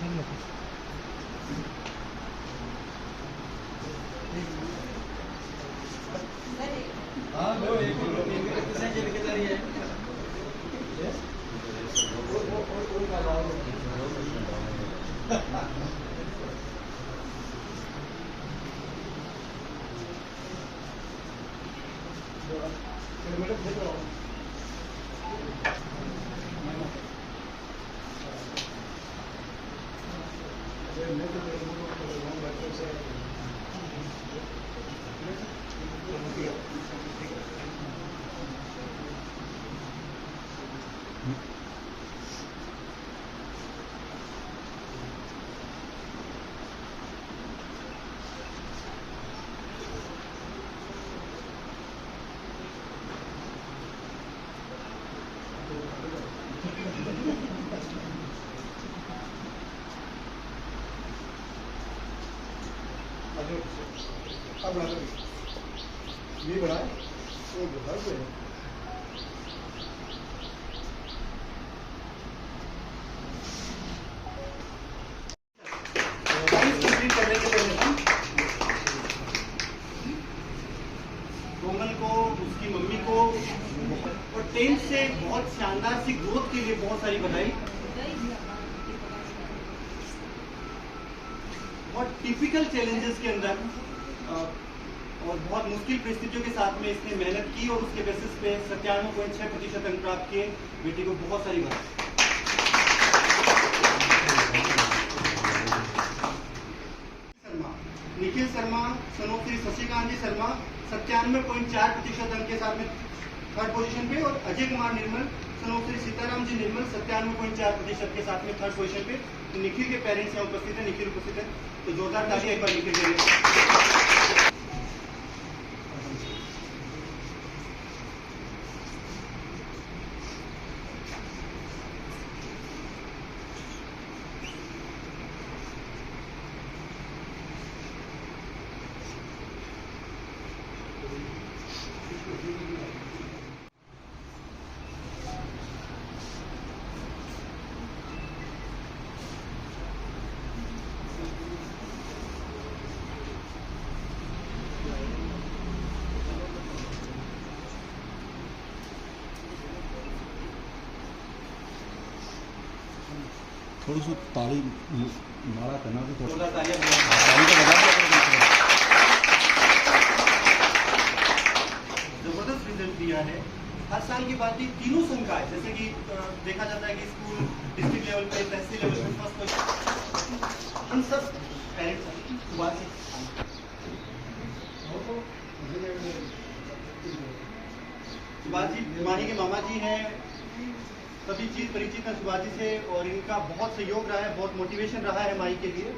हाँ लो एक किसने लेके जा रही है अब बना ये बनाए वो बता दो करने के पहले कोमल को उसकी मम्मी को और 10th से बहुत शानदार सी ग्रोथ के लिए बहुत सारी बधाई। बहुत टिपिकल चैलेंजेस के अंदर और बहुत मुश्किल परिस्थितियों के साथ में इसने मेहनत की और उसके बेसिस पे 97.6% अंक प्राप्त किए। बेटी को बहुत सारी बधाई। निखिल शर्मा सनोक श्री शशिकांत जी शर्मा 97.4% अंक के साथ में 3rd पोजीशन पे और अजय कुमार निर्मल सनोक श्री सीताराम जी निर्मल 97.4% के साथ में 3rd पोजीशन पे। तो निखिल के पेरेंट्स यहाँ उपस्थित है, निखिल उपस्थित है, तो जोरदार तालियां एक बार निखिल के लिए। थोड़ी सी ताली नारा करना भी थोड़ा जबरदस्त रिजल्ट दिया है। हर साल की बात नहीं, तीनों संघ का है। जैसे कि देखा जाता है कि स्कूल डिस्ट्रिक्ट लेवल पे, तहसील लेवल पे फर्स्ट क्वेश्चन हम सब पेरेंट्स सुभाष जी माही के मामा जी हैं, सभी चीज परिचित है सुभाष जी से और इनका बहुत सहयोग रहा है, बहुत मोटिवेशन रहा है माही के लिए।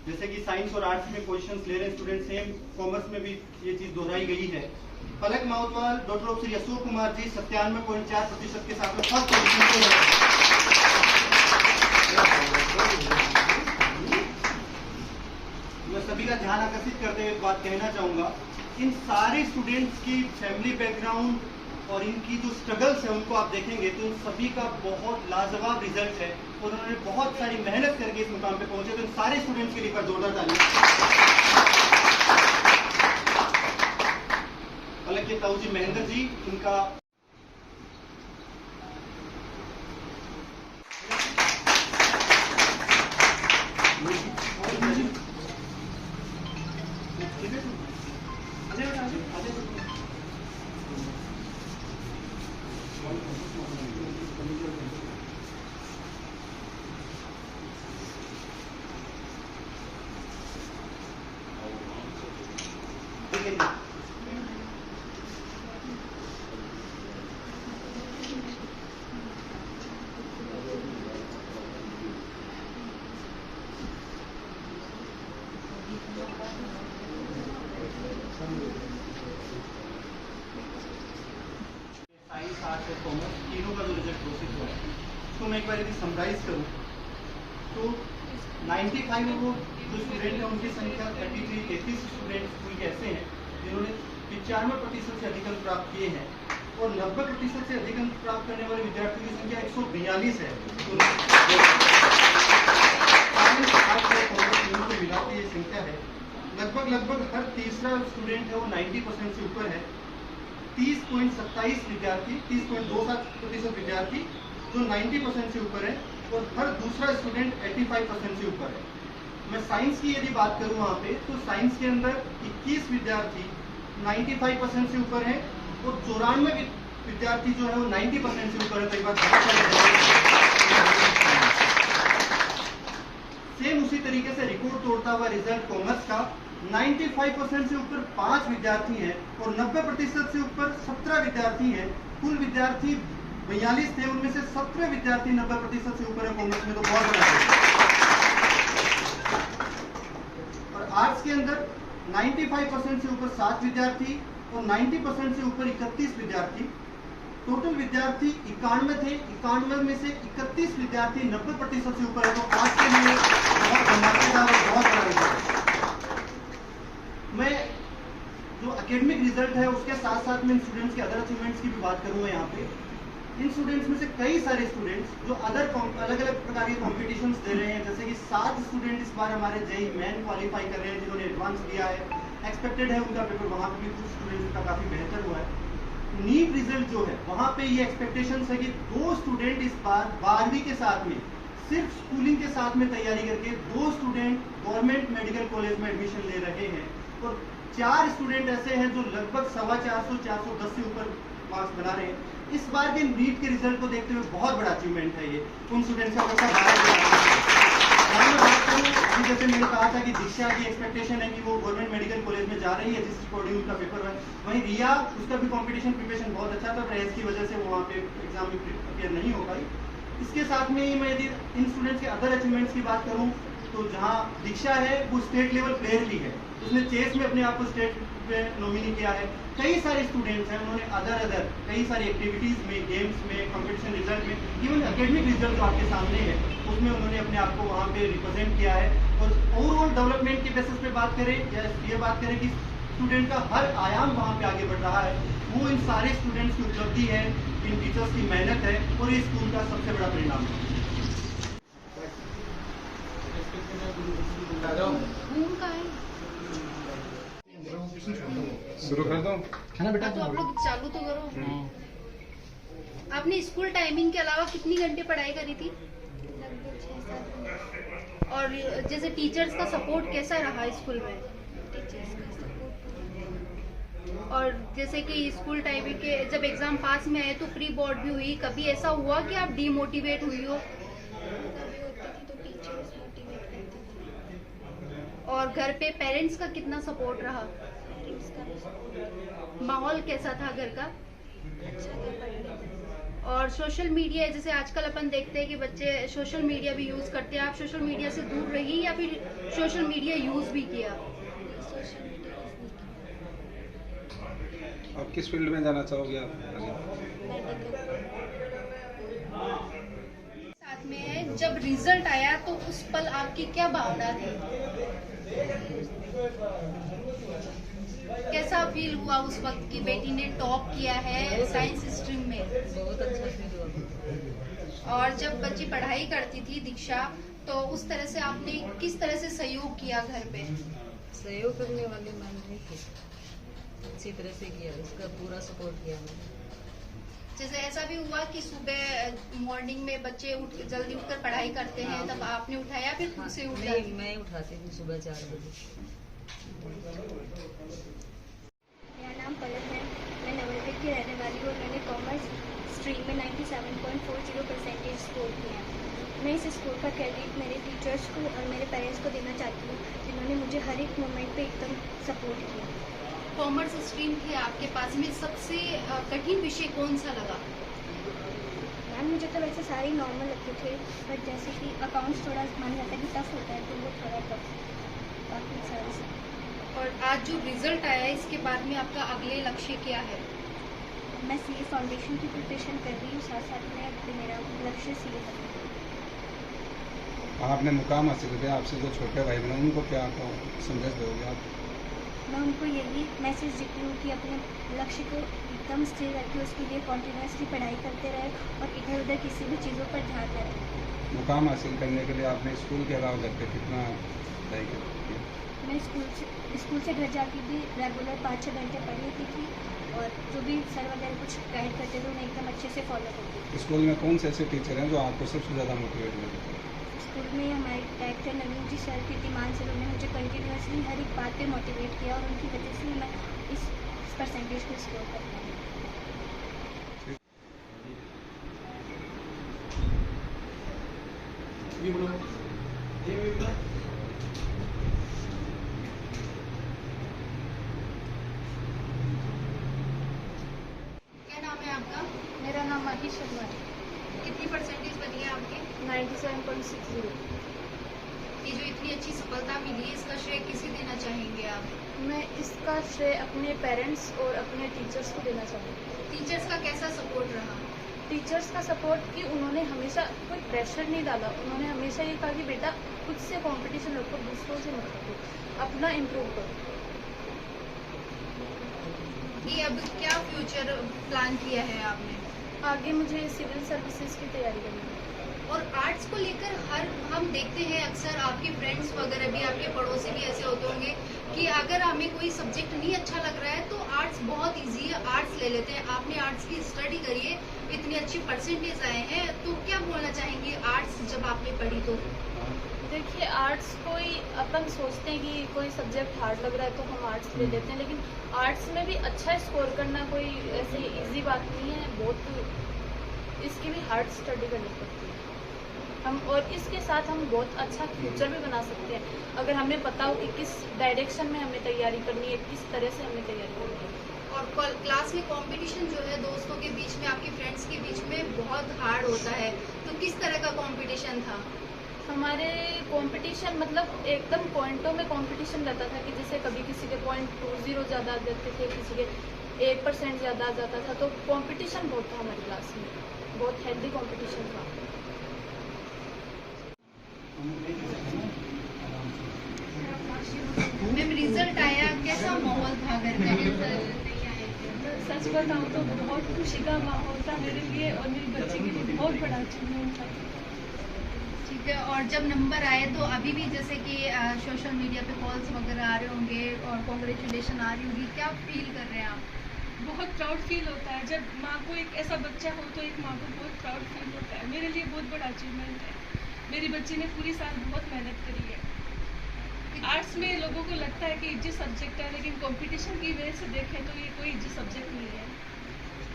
जैसे कि साइंस और आर्ट्स में पोजीशंस ले रहे हैं स्टूडेंट, सेम कॉमर्स में भी ये चीज दोहराई गई है। पलक माउतवाल डॉक्टर ऑफ श्री अशोक कुमार जी 97.4% के साथ में फर्स्ट पोजीशन पे है। मैं सभी का ध्यान आकर्षित करते हुए बात कहना चाहूंगा, इन सारे स्टूडेंट्स की फैमिली बैकग्राउंड और इनकी जो स्ट्रगल्स है उनको आप देखेंगे तो इन सभी का बहुत लाजवाब रिजल्ट है और उन्होंने बहुत सारी मेहनत करके इस मुकाम पे पहुंचे। तो इन सारे स्टूडेंट्स के लिए पर जोरदार तालियां। पलक के ताऊ जी महेंद्र जी, इनका आगे के लिए। साइंस, आर्ट्स और कॉमर्स तीनों का जो रिजल्ट घोषित हुआ है उसको मैं एक बार यदि समराइज करूँ तो 95 वो जो स्टूडेंट हैं उनकी संख्या 33 स्टूडेंट स्कूल के ऐसे हैं जिन्होंने 95% से अधिक अंक प्राप्त किए हैं और 90% से अधिक अंक प्राप्त करने वाले विद्यार्थियों की संख्या 142 है। तीनों को मिला के ये संख्या है। लगभग हर तीसरा स्टूडेंट है वो 90% से ऊपर है। 30.27 विद्यार्थी 30.27% विद्यार्थी जो 90% से ऊपर है और हर दूसरा स्टूडेंट 85% से ऊपर है। मैं साइंस की यदि बात करूं वहाँ पे तो साइंस के अंदर 21 विद्यार्थी 95% से ऊपर है और 94 विद्यार्थी जो है वो 90% से ऊपर है। कई बार सेम उसी तरीके से रिकॉर्ड तोड़ता हुआ रिजल्ट कॉमर्स का 95% से ऊपर 5 विद्यार्थी हैं और 90% से ऊपर 17 विद्यार्थी हैं। कुल विद्यार्थी 42 थे, उनमें से 17 विद्यार्थी 90% से ऊपर है कॉमर्स में, तो बहुत बड़ा है। और आर्ट्स के अंदर 95% से ऊपर 7 विद्यार्थी और 90% से ऊपर 31 विद्यार्थी। टोटल विद्यार्थी 91 थे, 91 में से 31 विद्यार्थी 90% से ऊपर है, तो आज के लिए बहुत धमाकेदार और बहुत बड़ा रिजल्ट। मैं जो एकेडमिक रिजल्ट है उसके साथ साथ में इन स्टूडेंट्स के अदर अचीवमेंट्स की भी बात करूंगा। यहाँ पे इन स्टूडेंट्स में से कई सारे स्टूडेंट्स जो अलग अलग प्रकार के कॉम्पिटिशन्स दे रहे हैं, जैसे कि 7 स्टूडेंट इस बार हमारे जेईई मेन क्वालिफाई कर रहे हैं जिन्होंने एडवांस दिया है। एक्सपेक्टेड है उनका पेपर, वहाँ पे भी कुछ स्टूडेंट्स का काफ़ी बेहतर हुआ है। नीट रिजल्ट जो है वहाँ पे ये एक्सपेक्टेशंस है कि 2 स्टूडेंट इस बार 12वीं के साथ में सिर्फ स्कूलिंग के साथ में तैयारी करके 2 स्टूडेंट गवर्नमेंट मेडिकल कॉलेज में एडमिशन ले रहे हैं और 4 स्टूडेंट ऐसे हैं जो लगभग 450-410 से ऊपर मार्क्स बना रहे हैं। इस बार के नीट के रिजल्ट को देखते हुए बहुत बड़ा अचीवमेंट है ये उन स्टूडेंट्स का। अभी जैसे मैंने कहा था कि दीक्षा की एक्सपेक्टेशन है कि वो गवर्नमेंट मेडिकल कॉलेज में जा रही है जिस अकॉर्डिंग उनका पेपर है। वहीं रिया, उसका भी कंपटीशन प्रिपरेशन बहुत अच्छा था, प्रेस की वजह से वो वहाँ पे एग्जाम में अपेयर नहीं हो पाई। इसके साथ में ही मैं यदि इन स्टूडेंट्स के अदर अचीवमेंट्स की बात करूँ तो जहाँ दीक्षा है वो स्टेट लेवल प्लेयर भी है, उसने चेस में अपने आप को स्टेट पे नॉमिनी किया है। कई सारे स्टूडेंट्स हैं उन्होंने अदर कई सारी एक्टिविटीज़ में, गेम्स में, कंपटीशन रिजल्ट में, इवन एकेडमिक रिजल्ट जो आपके सामने है उसमें उन्होंने अपने आप को वहाँ पे रिप्रेजेंट किया है। और ओवरऑल डेवलपमेंट के बेसिस पे बात करें या ये बात करें कि स्टूडेंट का हर आयाम वहाँ पे आगे बढ़ रहा है, वो इन सारे स्टूडेंट्स की उपलब्धि है, इन टीचर्स की मेहनत है और ये स्कूल का सबसे बड़ा परिणाम है। शुरू कर दो है ना बेटा? तो आप लोग चालू तो करो। आपने स्कूल टाइमिंग के अलावा कितनी घंटे पढ़ाई करी थी? और जैसे टीचर्स का सपोर्ट कैसा रहा स्कूल में? और जैसे कि स्कूल टाइमिंग के जब एग्जाम पास में आए तो प्री बोर्ड भी हुई, कभी ऐसा हुआ कि आप डीमोटिवेट हुई हो? और घर पे पेरेंट्स का कितना सपोर्ट रहा? माहौल कैसा था घर का? और सोशल मीडिया, जैसे आजकल अपन देखते हैं कि बच्चे सोशल मीडिया भी यूज करते हैं, आप सोशल मीडिया से दूर रही या फिर सोशल मीडिया यूज भी किया? आप किस फील्ड में जाना चाहोगे आप? साथ में है, जब रिजल्ट आया तो उस पल आपकी क्या भावना थी? कैसा फील हुआ उस वक्त कि बेटी ने टॉप किया है साइंस स्ट्रीम में? बहुत अच्छा फील हुआ। और जब बच्ची पढ़ाई करती थी दीक्षा, तो उस तरह से आपने किस तरह से सहयोग किया घर पे? सहयोग करने वाले मैम नहीं थे, अच्छी तरह से किया, उसका पूरा सपोर्ट किया मैंने। जैसे ऐसा भी हुआ कि सुबह मॉर्निंग में बच्चे जल्दी उठकर पढ़ाई करते हैं, तब आपने उठाया फिर खुद से उठ जाती? नहीं, मैं उठाती थी सुबह 4 बजे। मेरा नाम पलक है, मैं नवलगढ़ की रहने वाली हूँ और मैंने कॉमर्स स्ट्रीम में 97.40% स्कोर किया है। मैं इस स्कोर का क्रेडिट मेरे टीचर्स को और मेरे पेरेंट्स को देना चाहती हूँ जिन्होंने मुझे हर एक मोमेंट पे एकदम सपोर्ट किया। कॉमर्स स्ट्रीम थी आपके पास में, सबसे कठिन विषय कौन सा लगा? मैम मुझे तो वैसे सारे नॉर्मल लगते थे, बट जैसे कि अकाउंट्स थोड़ा मान जाता है कि टफ होता है, तो वो थोड़ा टफ, बाकी सारे से। और आज जो रिजल्ट आया है इसके बाद में आपका अगले लक्ष्य क्या है? मैं सीए फाउंडेशन की प्रिपरेशन कर रही हूँ, साथ साथ में मेरा लक्ष्य सीए है। आपने मुकाम हासिल किया, आपसे जो छोटे भाई बहन उनको क्या संदेश दोगे आप? मैं उनको यही मैसेज देती हूँ कि अपने लक्ष्य को एकदम स्थिर रखें, उसके लिए कॉन्टिन्यूसली पढ़ाई करते रहे और इधर उधर किसी भी चीज़ों पर ध्यान न रखें। मुकाम हासिल करने के लिए आपने स्कूल के अलावा घर पे कितना पढ़ाई की? मैं स्कूल से घर जाके भी रेगुलर 5-6 घंटे पढ़ लेती थी, और जो भी सर वगैरह कुछ गाइड करते थे उन्हें एकदम अच्छे से फॉलो करती थी। स्कूल में कौन से ऐसे टीचर हैं जो आपको सबसे ज़्यादा मोटिवेट करते हैं? स्कूल में हमारे डायरेक्टर नवीन जी सर, कीर्तिमान सर, उन्होंने मुझे कंटिन्यूसली हर एक बात पे मोटिवेट किया, और उनकी वजह से ही मैं इस परसेंटेज को स्कोर कर पाई। क्या नाम है आपका? मेरा नाम आदि शर्मा है। कितनी परसेंटेज बनी है आपकी? 97.60। ये जो इतनी अच्छी सफलता मिली है इसका श्रेय किसे देना चाहेंगे आप? मैं इसका श्रेय अपने पेरेंट्स और अपने टीचर्स को देना चाहूँगी। टीचर्स का कैसा सपोर्ट रहा? टीचर्स का सपोर्ट कि उन्होंने हमेशा कोई प्रेशर नहीं डाला, उन्होंने हमेशा ये कहा कि बेटा खुद से कंपटीशन रखो, दूसरों से मत रखो, अपना इम्प्रूव करो। ये अब क्या फ्यूचर प्लान किया है आपने? आगे मुझे सिविल सर्विसेज की तैयारी करनी है। और आर्ट्स को लेकर हम देखते हैं अक्सर आपके फ्रेंड्स वगैरह भी, आपके पड़ोसी भी ऐसे होते होंगे कि अगर हमें कोई सब्जेक्ट नहीं अच्छा लग रहा है तो आर्ट्स बहुत इजी है, आर्ट्स ले लेते हैं। आपने आर्ट्स की स्टडी करी है, इतनी अच्छी परसेंटेज आए हैं, तो क्या बोलना चाहेंगे आर्ट्स जब आपने पढ़ी तो? देखिए, आर्ट्स कोई अपन सोचते हैं कि कोई सब्जेक्ट हार्ड लग रहा है तो हम आर्ट्स ले लेते हैं, लेकिन आर्ट्स में भी अच्छा स्कोर करना कोई ऐसे इजी बात नहीं है, बहुत इसकी भी हार्ड स्टडी करनी पड़ती है हम, और इसके साथ हम बहुत अच्छा फ्यूचर भी बना सकते हैं अगर हमें पता हो कि किस डायरेक्शन में हमें तैयारी करनी है, किस तरह से हमें तैयारी करनी है। और क्लास में कंपटीशन जो है दोस्तों के बीच में, आपके फ्रेंड्स के बीच में बहुत हार्ड होता है, तो किस तरह का कंपटीशन था? हमारे कंपटीशन मतलब एकदम पॉइंटों में कंपटीशन रहता था कि जैसे कभी किसी के .20 ज़्यादा आ जाते थे, किसी के 1% ज़्यादा आ जाता था, तो कंपटीशन बहुत था हमारी क्लास में, बहुत हेल्दी कंपटीशन था। मैम रिजल्ट आया, कैसा माहौल था घर में? सच बताऊँ तो बहुत खुशी का माहौल था मेरे लिए, और मेरी बच्ची के लिए बहुत बड़ा अचीवमेंट था। ठीक है, और जब नंबर आए तो अभी भी जैसे कि सोशल मीडिया पे कॉल्स वगैरह आ रहे होंगे और कॉन्ग्रेचुलेशन आ रही होगी, क्या फील कर रहे हैं आप? बहुत प्राउड फील होता है जब माँ को एक ऐसा बच्चा हो, तो एक माँ को बहुत प्राउड फील होता है। मेरे लिए बहुत बड़ा अचीवमेंट है। मेरी बच्ची ने पूरी साल बहुत मेहनत करी है। आर्ट्स में लोगों को लगता है कि इजी सब्जेक्ट है, लेकिन कंपटीशन की वजह से देखें तो ये कोई इजी सब्जेक्ट नहीं है।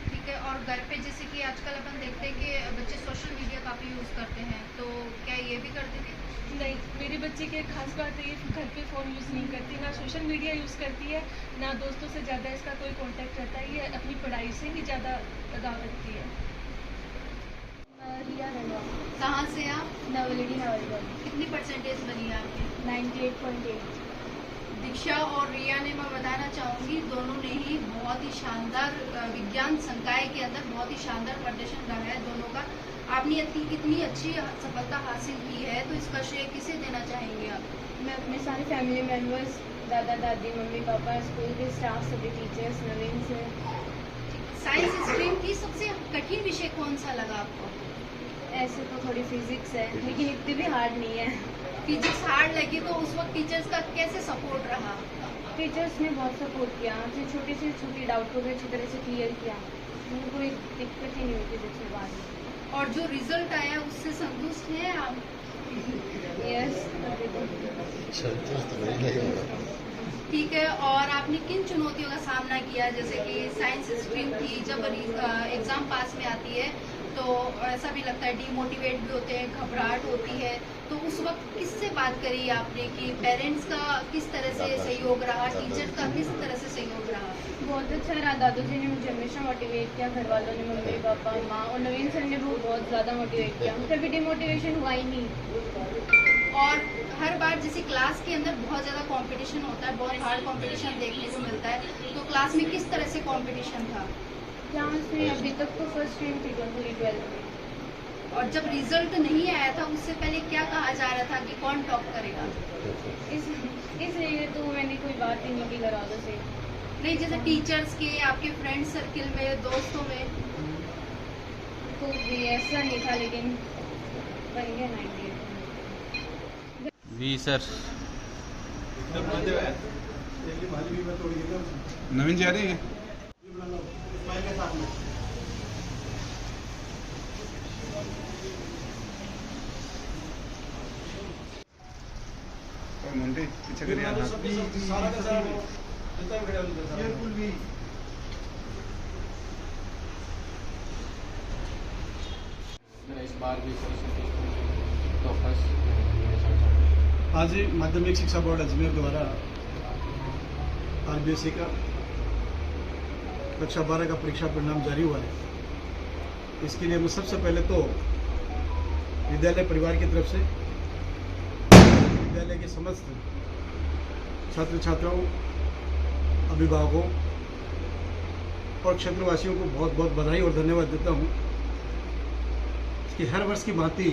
ठीक है, और घर पे जैसे कि आजकल अपन देखते हैं कि बच्चे सोशल मीडिया काफ़ी यूज़ करते हैं, तो क्या ये भी करते थे? नहीं, मेरी बच्ची की एक खास बात है, ये घर पे फ़ोन यूज़ नहीं करती, ना सोशल मीडिया यूज़ करती है, ना दोस्तों से ज़्यादा इसका कोई कांटेक्ट रहता है। ये अपनी पढ़ाई से ही ज़्यादा लगाव रखती है। रिया रंगा। कहाँ से आप? नवलिडी नवलगढ़। कितनी परसेंटेज बनी है आपकी? 98.8। दीक्षा और रिया ने, मैं बताना चाहूँगी, दोनों ने ही बहुत ही शानदार विज्ञान संकाय के अंदर बहुत ही शानदार प्रदर्शन रहा है दोनों का। आपने इतनी अच्छी सफलता हासिल की है, तो इसका श्रेय किसे देना चाहेंगे आप? मैं अपने सारे फैमिली मेम्बर्स, दादा दादी, मम्मी पापा, स्कूल के स्टाफ, सभी टीचर्स, नवीन से। साइंस स्ट्रीम की सबसे कठिन विषय कौन सा लगा आपको? ऐसे तो थोड़ी फिजिक्स है, लेकिन इतनी भी हार्ड नहीं है। फिजिक्स हार्ड लगी, तो उस वक्त टीचर्स का कैसे सपोर्ट रहा? टीचर्स ने बहुत सपोर्ट किया, जो छोटी से छोटी डाउट को भी अच्छी तरह से क्लियर किया, मुझे कोई दिक्कत ही नहीं हुई फिजिक्स में बाद में। और जो रिजल्ट आया उससे संतुष्ट हैं आप? यस। ठीक है, और आपने किन चुनौतियों का सामना किया? जैसे कि साइंस स्ट्रीम थी, जब एग्जाम पास में आती है तो ऐसा भी लगता है, डीमोटिवेट भी होते हैं, घबराहट होती है। तो उस वक्त किससे बात करी आपने कि पेरेंट्स का किस तरह से सहयोग रहा, टीचर का किस तरह से सहयोग रहा? बहुत अच्छा रहा। दादू जी ने मुझे हमेशा मोटिवेट किया, घर वालों ने, मम्मी पापा माँ और नवीन सर ने भी बहुत ज़्यादा मोटिवेट किया। कभी डिमोटिवेशन हुआ ही नहीं। और हर बार जैसे क्लास के अंदर बहुत ज़्यादा कंपटीशन होता है, बहुत हार्ड कंपटीशन देखने को मिलता है, तो क्लास में किस तरह से कंपटीशन था? यहाँ से अभी तक तो फर्स्ट टाइम थी पूरी 12th में। और जब रिजल्ट नहीं आया था उससे पहले क्या कहा जा रहा था कि कौन टॉप करेगा? इसलिए तो मैंने कोई बात ही नहीं की घर वालों से। नहीं, जैसे टीचर्स के, आपके फ्रेंड सर्किल में, दोस्तों में? तो भी ऐसा नहीं था, लेकिन बन गया 98। जी सर। नवीन जी आ रही है? स्माइल के साथ में। और मुंडी पीछे करिए हाथ। सारा का सारा जितना भी खड़े हो केयरफुल भी। मेरा इस बार भी सरस्वती टॉपर्स। आज माध्यमिक शिक्षा बोर्ड अजमेर द्वारा आरबीएसई का कक्षा 12 का परीक्षा परिणाम जारी हुआ है। इसके लिए मैं सबसे पहले तो विद्यालय परिवार की तरफ से विद्यालय के समस्त छात्र छात्राओं, अभिभावकों और क्षेत्रवासियों को बहुत बहुत बधाई और धन्यवाद देता हूं कि हर वर्ष की भांति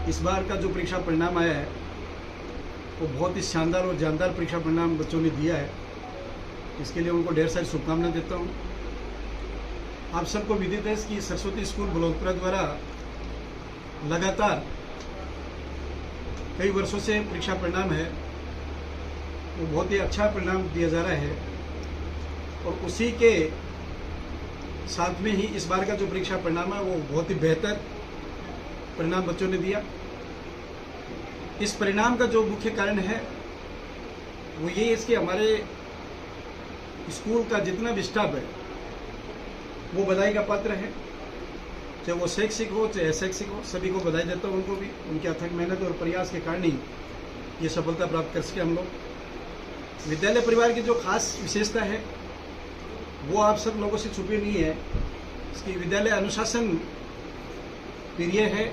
इस बार का जो परीक्षा परिणाम आया है वो बहुत ही शानदार और जानदार परीक्षा परिणाम बच्चों ने दिया है। इसके लिए उनको ढेर सारी शुभकामनाएं देता हूं। आप सबको विदित है कि सरस्वती स्कूल बलौतपुरा द्वारा लगातार कई वर्षों से परीक्षा परिणाम है वो बहुत ही अच्छा परिणाम दिया जा रहा है, और उसी के साथ में ही इस बार का जो परीक्षा परिणाम है वो बहुत ही बेहतर परिणाम बच्चों ने दिया। इस परिणाम का जो मुख्य कारण है वो ये है कि हमारे स्कूल का जितना भी स्टाफ है वो बधाई का पात्र है, चाहे वो शैक्षिक हो चाहे अशैक्षिक हो, सभी को बधाई देता हूँ। उनको भी उनकी अथक मेहनत और प्रयास के कारण ही ये सफलता प्राप्त कर सके हम लोग। विद्यालय परिवार की जो खास विशेषता है वो आप सब लोगों से छुपी नहीं है। इसकी विद्यालय अनुशासन प्रिय है।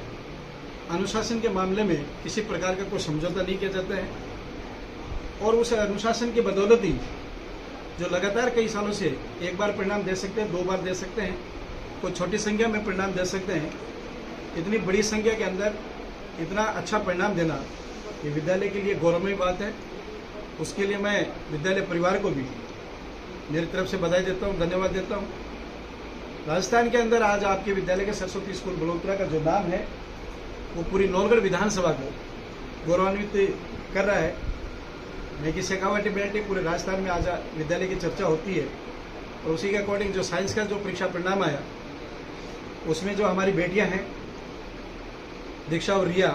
अनुशासन के मामले में किसी प्रकार का कोई समझौता नहीं किया जाता है, और उस अनुशासन की बदौलत ही जो लगातार कई सालों से एक बार परिणाम दे सकते हैं, 2 बार दे सकते हैं, कोई छोटी संख्या में परिणाम दे सकते हैं, इतनी बड़ी संख्या के अंदर इतना अच्छा परिणाम देना ये विद्यालय के लिए गौरवमयी बात है। उसके लिए मैं विद्यालय परिवार को भी मेरी तरफ से बधाई देता हूँ, धन्यवाद देता हूँ। राजस्थान के अंदर आज आपके विद्यालय के सरस्वती स्कूल बलौतपुरा का जो नाम है वो पूरी नौलगढ़ विधानसभा को गौरवान्वित कर रहा है। मैं की शेखावटी बेल्टी पूरे राजस्थान में आज विद्यालय की चर्चा होती है, और उसी के अकॉर्डिंग जो साइंस का जो परीक्षा परिणाम आया उसमें जो हमारी बेटियां हैं दीक्षा और रिया,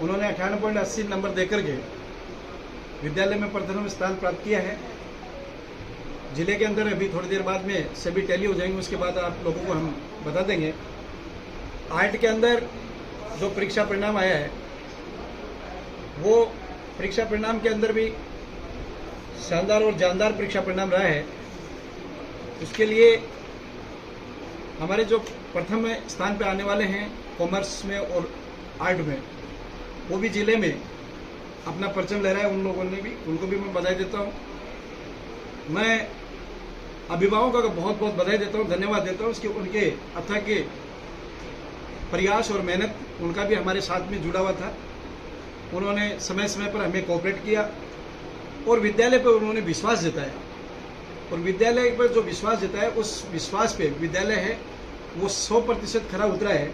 उन्होंने 98.80 नंबर देकर के विद्यालय में प्रथम स्थान प्राप्त किया है। जिले के अंदर अभी थोड़ी देर बाद में सभी टैली हो जाएंगे, उसके बाद आप लोगों को हम बता देंगे। आर्ट के अंदर जो परीक्षा परिणाम आया है वो परीक्षा परिणाम के अंदर भी शानदार और जानदार परीक्षा परिणाम रहा है। उसके लिए हमारे जो प्रथम स्थान पे आने वाले हैं कॉमर्स में और आर्ट में, वो भी जिले में अपना परचम लहराया उन लोगों ने भी, उनको भी मैं बधाई देता हूँ। मैं अभिभावकों का बहुत बहुत बधाई देता हूँ, धन्यवाद देता हूँ। उसके उनके अथक प्रयास और मेहनत, उनका भी हमारे साथ में जुड़ा हुआ था। उन्होंने समय समय पर हमें कोऑपरेट किया और विद्यालय पर उन्होंने विश्वास जताया, और विद्यालय पर जो विश्वास जताया उस विश्वास पे विद्यालय है वो 100% खरा उतरा है।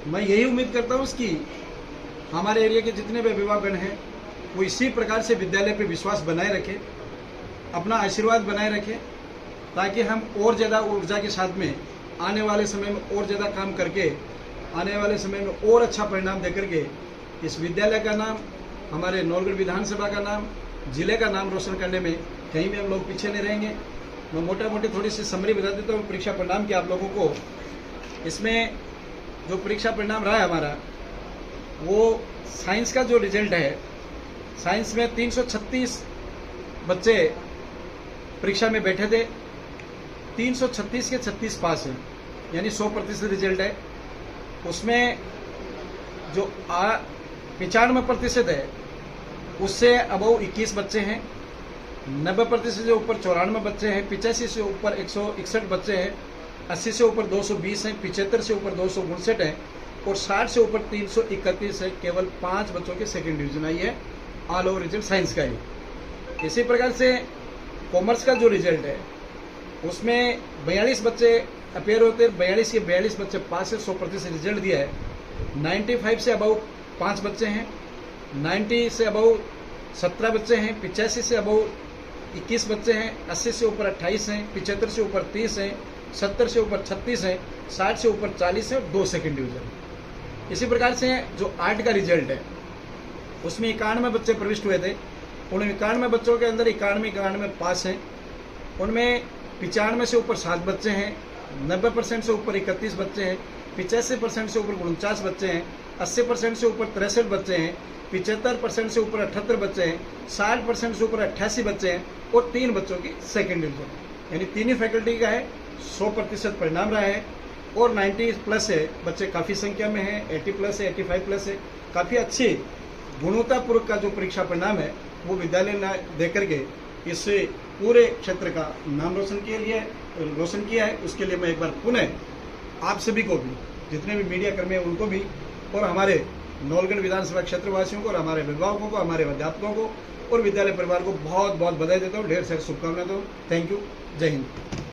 मैं यही उम्मीद करता हूँ कि हमारे एरिया के जितने भी अभिभावकगण हैं वो इसी प्रकार से विद्यालय पे विश्वास बनाए रखें, अपना आशीर्वाद बनाए रखें, ताकि हम और ज़्यादा ऊर्जा के साथ में आने वाले समय में और ज़्यादा काम करके आने वाले समय में और अच्छा परिणाम देकर के इस विद्यालय का नाम, हमारे नौलगढ़ विधानसभा का नाम, जिले का नाम रोशन करने में कहीं भी हम लोग पीछे नहीं रहेंगे। मैं मोटा मोटी थोड़ी सी समरी बता देता हूँ परीक्षा परिणाम की आप लोगों को। इसमें जो परीक्षा परिणाम रहा है हमारा, वो साइंस का जो रिजल्ट है, साइंस में 336 बच्चे परीक्षा में बैठे थे, 336 के 36 पास हैं, यानी 100% रिजल्ट है। उसमें जो 95% है उससे अबव 21 बच्चे हैं, 90% से ऊपर 94 बच्चे हैं, 85 से ऊपर 161 बच्चे हैं, 80 से ऊपर 220 हैं, 75 से ऊपर 259 हैं और 60 से ऊपर 331 है। केवल 5 बच्चों के सेकंड डिवीजन आई है, ऑल ओवर रिजल्ट साइंस का ही। इसी प्रकार से कॉमर्स का जो रिजल्ट है उसमें 42 बच्चे अपेयर होते हैं, 42 के 42 बच्चे पास है, 100% रिजल्ट दिया है। 95 से अबव 5 बच्चे हैं, 90 से अबव 17 बच्चे हैं, 85 से अबव 21 बच्चे हैं, 80 से ऊपर 28 हैं, 75 से ऊपर 30 हैं, 70 से ऊपर 36 हैं, 60 से ऊपर 40 है और 2 सेकंड डिवीजन। इसी प्रकार से जो आर्ट का रिजल्ट है उसमें 91 बच्चे प्रविष्ट हुए थे। उन 91 बच्चों के अंदर 91 पास हैं, उनमें 95 से ऊपर 7 बच्चे हैं, 90% से ऊपर 31 बच्चे हैं, 85% से ऊपर 49 बच्चे हैं, 80% से ऊपर 63 बच्चे हैं, 75% से ऊपर 78 बच्चे हैं, 60% से ऊपर 88 बच्चे हैं और 3 बच्चों की सेकंड डिवीजन। यानी तीन ही फैकल्टी का है, 100% परिणाम रहा है और 90+ है, बच्चे काफ़ी संख्या में हैं, 80+ है, 85+ है। काफ़ी अच्छी गुणवत्तापूर्वक का जो परीक्षा परिणाम है वो विद्यालय ने देकर के इस पूरे क्षेत्र का नाम रोशन किया है। उसके लिए मैं एक बार पुनः आप सभी को भी, जितने भी मीडिया कर्मी हैं उनको भी, और हमारे नौलगढ़ विधानसभा क्षेत्र वासियों को और हमारे अभिभावकों को, हमारे अध्यापकों को और विद्यालय परिवार को बहुत बहुत बधाई देता हूँ, ढेर सारी शुभकामनाएं देता हूँ। थैंक यू, जय हिंद।